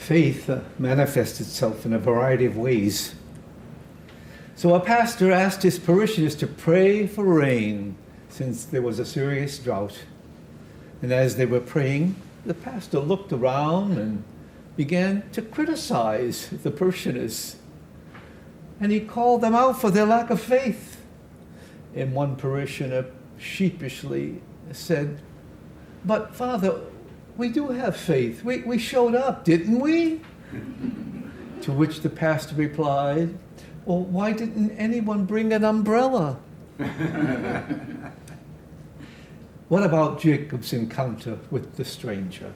Faith manifests itself in a variety of ways. So a pastor asked his parishioners to pray for rain since there was a serious drought. And as they were praying, the pastor looked around and began to criticize the parishioners. And he called them out for their lack of faith. And one parishioner sheepishly said, "But Father, we do have faith. We showed up, didn't we?" To which the pastor replied, "Well, why didn't anyone bring an umbrella?" What about Jacob's encounter with the stranger?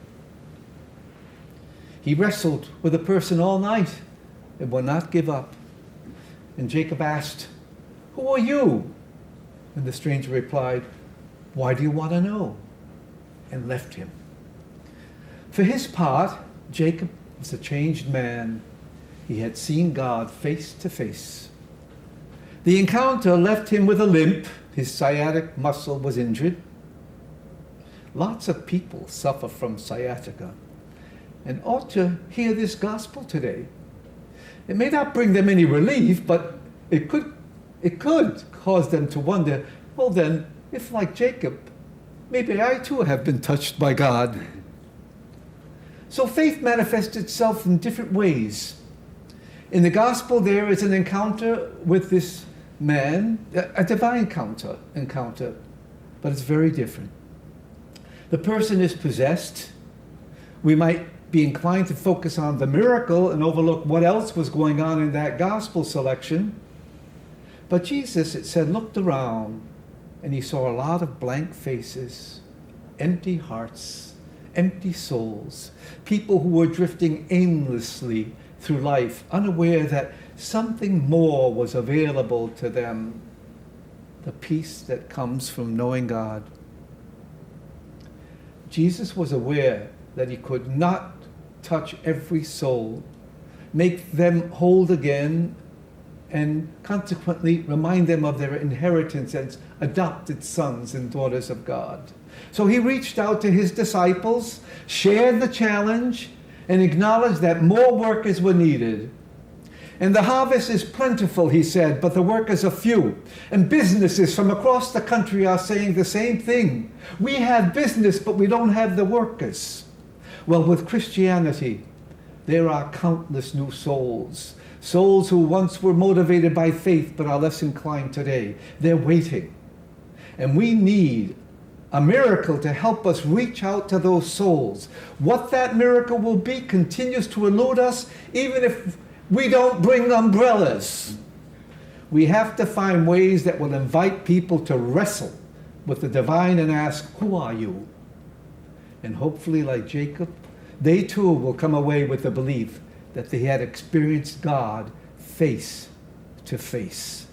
He wrestled with a person all night and would not give up. And Jacob asked, "Who are you?" And the stranger replied, "Why do you want to know?" And left him. For his part, Jacob was a changed man. He had seen God face to face. The encounter left him with a limp. His sciatic muscle was injured. Lots of people suffer from sciatica and ought to hear this gospel today. It may not bring them any relief, but it could cause them to wonder, well then, if like Jacob, maybe I too have been touched by God. So faith manifests itself in different ways. In the gospel, there is an encounter with this man, a divine encounter, but it's very different. The person is possessed. We might be inclined to focus on the miracle and overlook what else was going on in that gospel selection. But Jesus, it said, looked around and he saw a lot of blank faces, empty hearts, empty souls, people who were drifting aimlessly through life, unaware that something more was available to them, the peace that comes from knowing God. Jesus was aware that he could not touch every soul, make them whole again, and consequently remind them of their inheritance as adopted sons and daughters of God. So he reached out to his disciples, shared the challenge, and acknowledged that more workers were needed. And the harvest is plentiful, he said, but the workers are few. And businesses from across the country are saying the same thing. We have business, but we don't have the workers. Well, with Christianity, there are countless new souls. Souls who once were motivated by faith, but are less inclined today. They're waiting. And we need a miracle to help us reach out to those souls. What that miracle will be continues to elude us, even if we don't bring umbrellas. We have to find ways that will invite people to wrestle with the divine and ask, who are you? And hopefully, like Jacob, they too will come away with the belief that they had experienced God face to face.